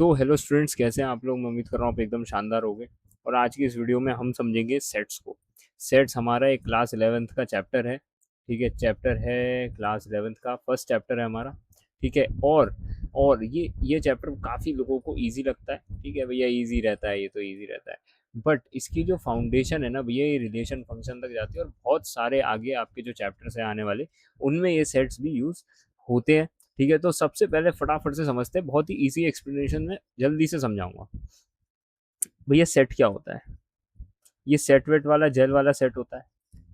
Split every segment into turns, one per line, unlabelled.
तो hello students, कैसे हैं आप लोग। मैं उम्मीद कर रहा हूँ आप एकदम शानदार होंगे। और आज की इस वीडियो में हम समझेंगे सेट्स को। सेट्स हमारा एक क्लास 11th का चैप्टर है। ठीक है, चैप्टर है क्लास 11th का, फर्स्ट चैप्टर है हमारा। ठीक है। और ये चैप्टर काफ़ी लोगों को इजी लगता है। ठीक है भैया, इजी रहता है, ये तो इजी रहता है। बट इसकी जो फाउंडेशन है ना भैया, ये रिलेशन फंक्शन तक जाती है, और बहुत सारे आगे आपके जो चैप्टर्स हैं आने वाले, उनमें ये सेट्स भी यूज़ होते हैं। ठीक है, तो सबसे पहले फटाफट से समझते हैं, बहुत ही इजी एक्सप्लेनेशन में जल्दी से समझाऊंगा। भैया सेट क्या होता है। ये सेट वेट वाला जेल वाला सेट होता है,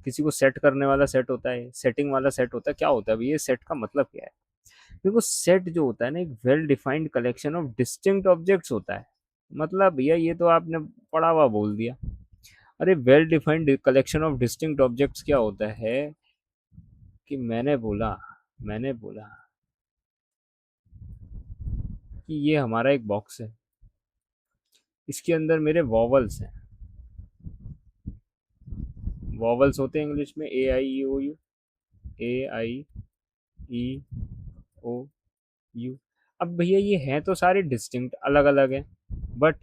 किसी को सेट करने वाला सेट होता है, सेटिंग वाला सेट होता है। क्या होता है भैया सेट का मतलब क्या है। देखो, सेट जो होता है ना, एक well defined collection of distinct objects होता है। मतलब भैया ये तो आपने पढ़ा हुआ बोल दिया। अरे well defined collection of distinct objects क्या होता है कि मैंने बोला कि ये हमारा एक बॉक्स है, इसके अंदर मेरे वॉवल्स हैं। वॉवल्स होते हैं इंग्लिश में A I E O U, A I E O U। अब भैया ये हैं तो सारे डिस्टिंक्ट अलग अलग हैं, बट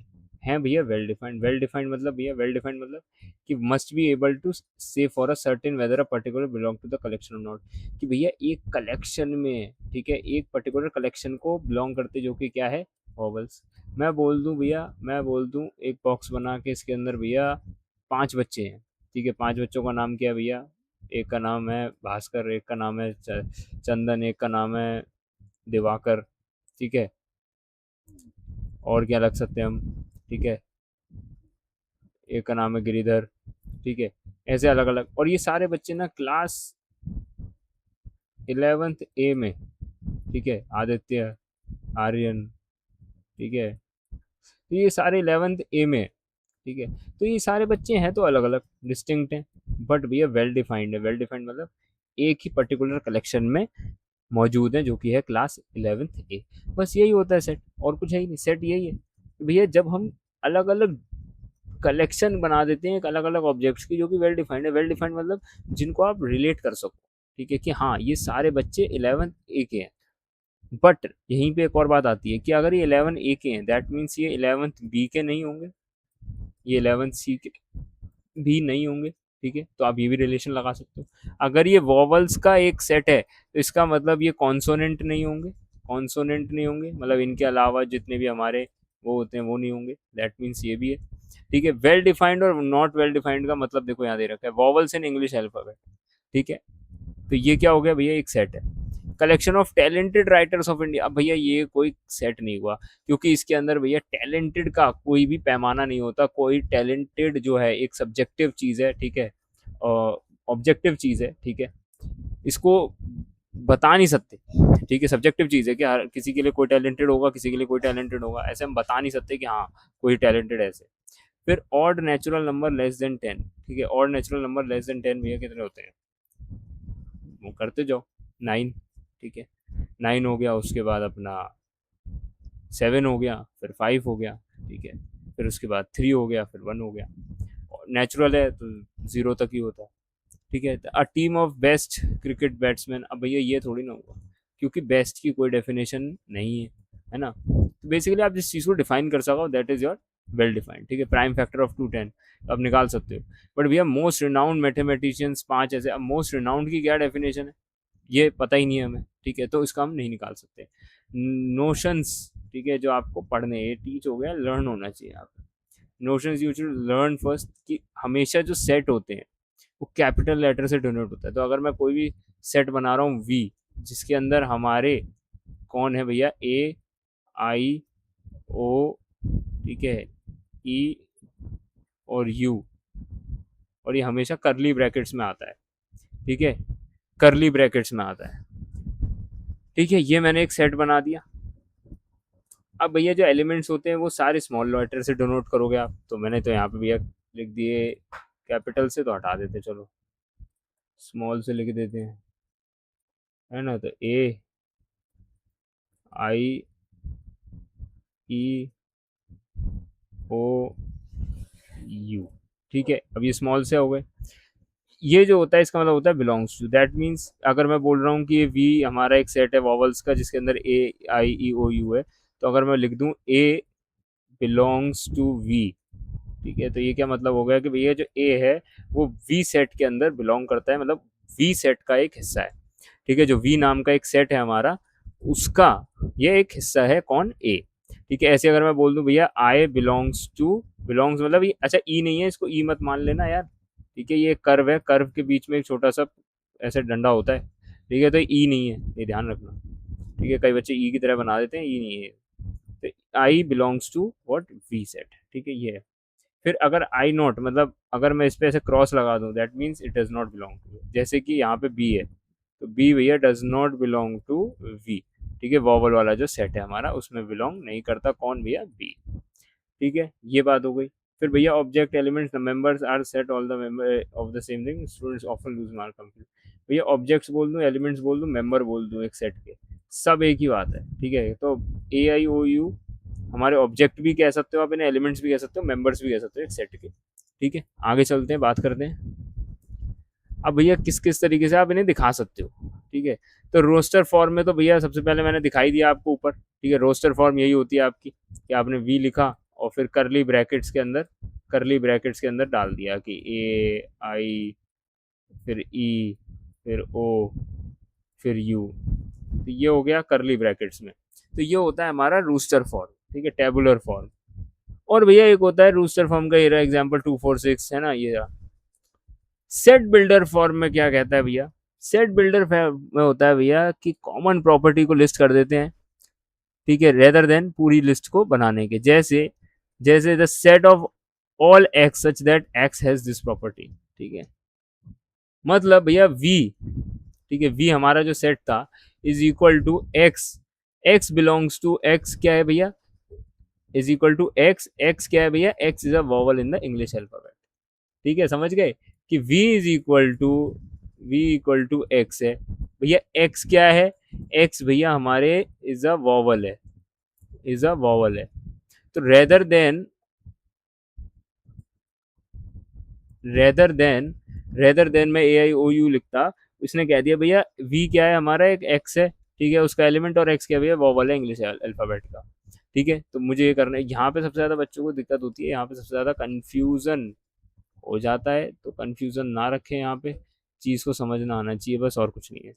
हैं भैया वेल डिफाइंड। वेल डिफाइंड मतलब भैया, वेल डिफाइंड मतलब कि must be able to say for a certain whether a particular belong to the collection of not. कि भैया एक कलेक्शन में, ठीक है, एक पर्टिकुलर कलेक्शन को बिलोंग करते जो कि क्या है, वॉवल्स। मैं बोल दूं एक बॉक्स बना के, इसके अंदर भैया 5 बच्चे हैं। ठीक है, 5 बच्चों का नाम क्या है भैया। एक का नाम है भास्कर, एक का नाम है चंदन, एक का नाम है दिवाकर। ठीक है, और क्या लग सकते हैं हम। ठीक है, एक का नाम है गिरिधर। ठीक है, ऐसे अलग अलग। और ये सारे बच्चे ना क्लास 11th A में। ठीक है, आदित्य, आर्यन। ठीक है, तो ये सारे 11th A में। ठीक है, तो ये सारे बच्चे हैं तो अलग अलग डिस्टिंक्ट हैं, बट भैया वेल डिफाइंड है। वेल डिफाइंड मतलब एक ही पर्टिकुलर कलेक्शन में मौजूद है, जो कि है क्लास 11th A। बस यही होता है सेट, और कुछ है ही नहीं। सेट यही है भैया, जब हम अलग अलग कलेक्शन बना देते हैं एक अलग अलग ऑब्जेक्ट्स की, जो कि वेल डिफाइंड है। वेल डिफाइंड मतलब जिनको आप रिलेट कर सको। ठीक है, कि हाँ ये सारे बच्चे 11th A के हैं। बट यहीं पे एक और बात आती है कि अगर ये 11A के हैं, दैट मीन्स ये 11th B के नहीं होंगे, ये 11th C के भी नहीं होंगे। ठीक है, तो आप ये भी रिलेशन लगा सकते हो। अगर ये वॉवल्स का एक सेट है, तो इसका मतलब ये कॉन्सोनेंट नहीं होंगे। कॉन्सोनेंट नहीं होंगे मतलब इनके अलावा जितने भी हमारे वो होते हैं वो नहीं होंगे, दैट मीन्स ये भी है। ठीक है, वेल डिफाइंड और नॉट वेल डिफाइंड का मतलब देखो यहाँ दे रखा है, वॉवल्स इन इंग्लिश अल्फाबेट। ठीक है, तो ये क्या हो गया भैया, एक सेट है। Collection of talented writers of India. अब भैया ये कोई सेट नहीं हुआ, क्योंकि इसके अंदर भैया टैलेंटेड का कोई भी पैमाना नहीं होता। कोई टैलेंटेड जो है एक सब्जेक्टिव चीज़ है। ठीक है, ऑब्जेक्टिव चीज़ है। ठीक है, इसको बता नहीं सकते। ठीक है, सब्जेक्टिव चीज़ है कि हर किसी के लिए कोई टैलेंटेड होगा, किसी के लिए कोई टैलेंटेड होगा, ऐसे हम बता नहीं सकते कि हाँ कोई टैलेंटेड है ऐसे। फिर odd natural number less than 10। ठीक है, odd natural number less than 10 भैया कितने होते हैं, वो करते जाओ। 9। ठीक है, 9 हो गया, उसके बाद अपना 7 हो गया, फिर 5 हो गया। ठीक है, फिर उसके बाद 3 हो गया, फिर 1 हो गया। नेचुरल है तो 0 तक ही होता है। ठीक है, a team of best cricket batsman. अब भैया ये थोड़ी ना होगा, क्योंकि बेस्ट की कोई डेफिनेशन नहीं है ना। तो बेसिकली आप जिस चीज़ को डिफाइन कर सको, that is your well defined. ठीक है, प्राइम फैक्टर ऑफ 210 आप निकाल सकते हो। बट भैया मोस्ट रिनाउंड मैथमेटिशियंस 5 ऐसे। अब मोस्ट रिनाउंड की क्या डेफिनेशन है, ये पता ही नहीं है हमें। ठीक है, तो इसका हम नहीं निकाल सकते। नोशंस, ठीक है, जो आपको पढ़ने, ये टीच हो गया, लर्न होना चाहिए आप। Notions you should learn first, कि हमेशा जो सेट होते हैं वो कैपिटल लेटर से डिनोट होता है। तो अगर मैं कोई भी सेट बना रहा हूँ वी, जिसके अंदर हमारे कौन है भैया, A I O, ठीक है, E और U, और ये हमेशा करली ब्रैकेट्स में आता है। ठीक है, करली ब्रैकेट्स में आता है। ठीक है, ये मैंने एक सेट बना दिया। अब भैया जो एलिमेंट्स होते हैं वो सारे स्मॉल लेटर से डिनोट करोगे आप, तो मैंने तो यहाँ पे भैया लिख दिए कैपिटल से, तो हटा देते चलो, स्मॉल से लिख देते हैं, है ना। तो A I E O U। ठीक है, अब ये स्मॉल से हो गए। ये जो होता है इसका मतलब होता है बिलोंग्स टू, दैट मीन्स अगर मैं बोल रहा हूँ कि ये वी हमारा एक सेट है वॉवल्स का, जिसके अंदर A I E O U है, तो अगर मैं लिख दूं ए बिलोंग्स टू वी, ठीक है, तो ये क्या मतलब हो गया कि भैया जो ए है वो वी सेट के अंदर बिलोंग करता है, मतलब वी सेट का एक हिस्सा है। ठीक है, जो वी नाम का एक सेट है हमारा, उसका ये एक हिस्सा है कौन, ए। ठीक है, ऐसे अगर मैं बोल दूं भैया आई बिलोंग्स टू, बिलोंग्स मतलब ये, अच्छा ई नहीं है, इसको ई मत मान लेना यार। ठीक है, ये कर्व है, कर्व के बीच में एक छोटा सा ऐसे डंडा होता है। ठीक है, तो ई नहीं है, ये ध्यान रखना। ठीक है, कई बच्चे ई की तरह बना देते हैं, ई नहीं है। तो I belongs to what, we set. ठीक है, ये है। फिर अगर आई नॉट, मतलब अगर मैं इस पे ऐसे क्रॉस लगा दूं, that means it does not belong to, जैसे कि यहाँ पे बी है, तो बी भैया does not belong to V. ठीक है, वॉवल वाला जो सेट है हमारा उसमें बिलोंग नहीं करता कौन भैया, बी। ठीक है, ये बात हो गई। फिर भैया object elements, the members are set all the member of the same thing, students often lose mark complete. भैया ऑब्जेक्ट्स बोल दूं, एलिमेंट्स बोल दूं, मेंबर बोल दूं एक सेट के, सब एक ही बात है। ठीक है, तो ए आई ओ यू हमारे ऑब्जेक्ट भी कह सकते हो आप इन्हें, एलिमेंट्स भी कह सकते हो, मेंबर्स भी कह सकते हो एक सेट के। ठीक है, आगे चलते हैं, बात करते हैं अब भैया किस किस तरीके से आप इन्हें दिखा सकते हो। ठीक है, तो रोस्टर फॉर्म में तो भैया सबसे पहले मैंने दिखाई दिया आपको ऊपर। ठीक है, रोस्टर फॉर्म यही होती है आपकी कि आपने वी लिखा और फिर करली ब्रैकेट्स के अंदर, करली ब्रैकेट्स के अंदर डाल दिया कि ए आई, फिर ई, फिर ओ, फिर यू। तो ये हो गया करली ब्रैकेट्स में। तो ये होता है हमारा रूस्टर फॉर्म। ठीक है, टेबुलर फॉर्म। और भैया एक होता है रूस्टर फॉर्म का, ये रहा एग्जाम्पल 246 है ना, ये रहा। सेट बिल्डर फॉर्म में क्या कहता है भैया, सेट बिल्डर में होता है भैया कि कॉमन प्रॉपर्टी को लिस्ट कर देते हैं। ठीक है, रेदर देन पूरी लिस्ट को बनाने के, जैसे जैसे the set of all x such that x has this property. ठीक है, मतलब भैया वी, ठीक है, वी हमारा जो सेट था is equal to X, X belongs to X, क्या है भैया, is equal to X, X क्या है भैया, X is a vowel in the English alphabet. ठीक है, समझ गए कि v is equal to, V equal to X है। भैया x क्या है, x भैया हमारे इज अ वॉवल है, इज अ वॉवल है। तो रेदर देन रेदर देन में ए आई ओ यू लिखता, इसने कह दिया भैया v क्या है हमारा, एक x है। ठीक है, उसका एलिमेंट, और x क्या भैया, वॉवल है इंग्लिश अल्फाबेट का। ठीक है, तो मुझे ये करना है, यहाँ पे सबसे ज्यादा बच्चों को दिक्कत होती है, यहाँ पे सबसे ज्यादा कंफ्यूजन हो जाता है। तो कंफ्यूजन ना रखें यहाँ पे, चीज को समझना आना चाहिए बस, और कुछ नहीं है।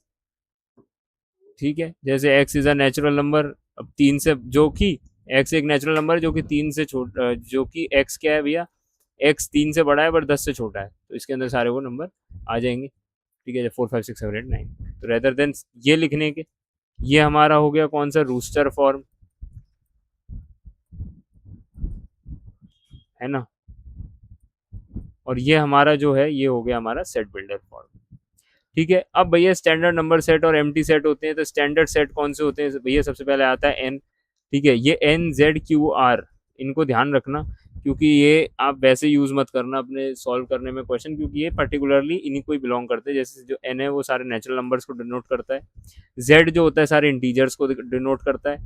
ठीक है, जैसे x is a natural number, अब तीन से, जो कि एक्स एक नेचुरल नंबर है जो कि तीन से छोटा, जो कि एक्स क्या है भैया, एक्स तीन से बड़ा है पर 10 से छोटा है, तो इसके अंदर सारे वो नंबर आ जाएंगे। ठीक है, 4 5 6 7 8 9। तो रेदर देन ये लिखने के, ये हमारा हो गया कौन सा, रूस्टर फॉर्म, है ना। और ये हमारा जो है ये हो गया हमारा सेट बिल्डर फॉर्म। ठीक है, अब भैया स्टैंडर्ड नंबर सेट और एम्प्टी सेट होते हैं। तो स्टैंडर्ड सेट कौन से होते हैं भैया, सबसे पहले आता है एन। ठीक है, ये एन जेड क्यू आर, इनको ध्यान रखना, क्योंकि ये आप वैसे यूज मत करना अपने सॉल्व करने में क्वेश्चन, क्योंकि ये पर्टिकुलरली इन्हीं को ही बिलोंग करते हैं। जैसे जो एन है वो सारे नेचुरल नंबर्स को डिनोट करता है, जेड जो होता है सारे इंटीजर्स को डिनोट करता है,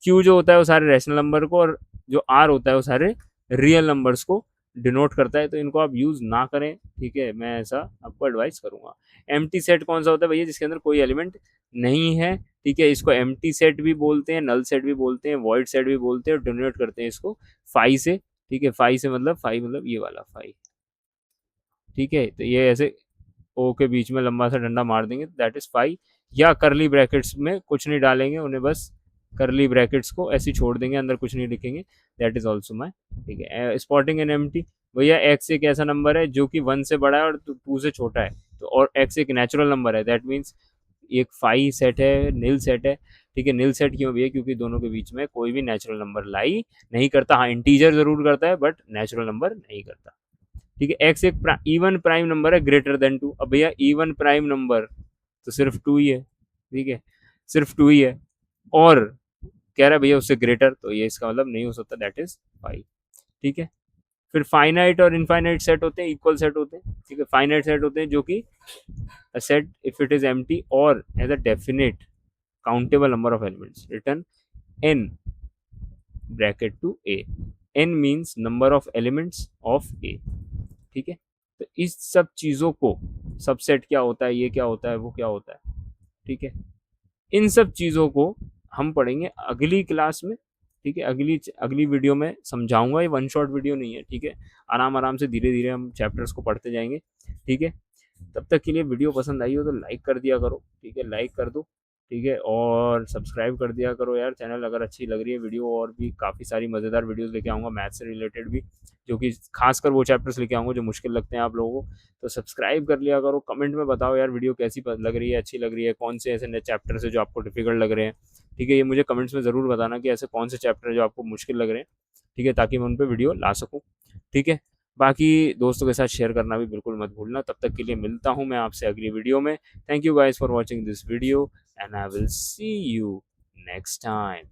क्यू जो होता है वो सारे रैशनल नंबर को, और जो आर होता है वो सारे रियल नंबर्स को डिनोट करता है। तो इनको आप यूज ना करें। ठीक है, मैं ऐसा आपको एडवाइस करूंगा। एम्प्टी सेट कौन सा होता है भैया, जिसके अंदर कोई एलिमेंट नहीं है। ठीक है, इसको एम्प्टी सेट भी बोलते हैं, नल सेट भी बोलते हैं, वॉइड सेट भी बोलते हैं, और डिनोट करते हैं इसको फाई से। ठीक है, फाई से मतलब, फाई मतलब ये वाला फाई। ठीक है, तो ये ऐसे ओ के बीच में लंबा सा डंडा मार देंगे, दैट इज फाई। या करली ब्रैकेट्स में कुछ नहीं डालेंगे उन्हें, बस करली ब्रैकेट्स को ऐसे छोड़ देंगे, अंदर कुछ नहीं लिखेंगे, दैट इज ऑल्सो माई। ठीक है, स्पॉटिंग एन एम्प्टी, भैया एक्स एक ऐसा नंबर है जो कि वन से बड़ा है और टू से छोटा है, तो और एक्स एक नेचुरल नंबर है, दैट मीन्स एक फाई सेट है, निल सेट है। ठीक है, निल सेट क्यों भैया, क्योंकि दोनों के बीच में कोई भी नेचुरल नंबर लाई नहीं करता। हाँ, इंटीजर जरूर करता है बट नेचुरल नंबर नहीं करता। ठीक है, एक्स एक इवन प्राइम नंबर है ग्रेटर देन टू। अब भैया इवन प्राइम नंबर तो सिर्फ टू ही है। ठीक है, सिर्फ टू ही है, और कह रहा है भैया उससे ग्रेटर, तो ये इसका मतलब नहीं हो सकता, दैट इज फाइव। ठीक है, फिर फाइनाइट और इनफाइनाइट सेट होते हैं, इक्वल सेट होते हैं। ठीक है, फाइनाइट सेट होते हैं जो कि a set if it is empty or has a definite countable number of elements written n bracket to a, n means number of elements of a। ठीक है, तो इस सब चीजों को, सबसेट क्या होता है, ये क्या होता है, वो क्या होता है, ठीक है, इन सब चीजों को हम पढ़ेंगे अगली क्लास में। ठीक है, अगली वीडियो में समझाऊंगा, ये वन शॉट वीडियो नहीं है, ठीक है, आराम आराम से धीरे धीरे हम चैप्टर्स को पढ़ते जाएंगे, ठीक है। तब तक के लिए वीडियो पसंद आई हो तो लाइक कर दिया करो, ठीक है, लाइक कर दो, ठीक है, और सब्सक्राइब कर दिया करो यार चैनल अगर अच्छी लग रही है वीडियो। और भी काफ़ी सारी मज़ेदार वीडियोस लेके आऊँगा मैथ से रिलेटेड भी, जो कि खासकर वो चैप्टर्स लेके आऊँगा जो मुश्किल लगते हैं आप लोगों को। तो सब्सक्राइब कर लिया करो, कमेंट में बताओ यार वीडियो कैसी लग रही है, अच्छी लग रही है, कौन से ऐसे नए चैप्टर्स है जो आपको डिफिकल्ट लग रहे हैं, ठीक है, ये मुझे कमेंट्स में ज़रूर बताना कि ऐसे कौन से चैप्टर है जो आपको मुश्किल लग रहे हैं, ठीक है, ताकि मैं उन पर वीडियो ला सकूँ, ठीक है। बाकी दोस्तों के साथ शेयर करना भी बिल्कुल मत भूलना। तब तक के लिए मिलता हूँ मैं आपसे अगली वीडियो में। Thank you guys for watching this video and I will see you next time.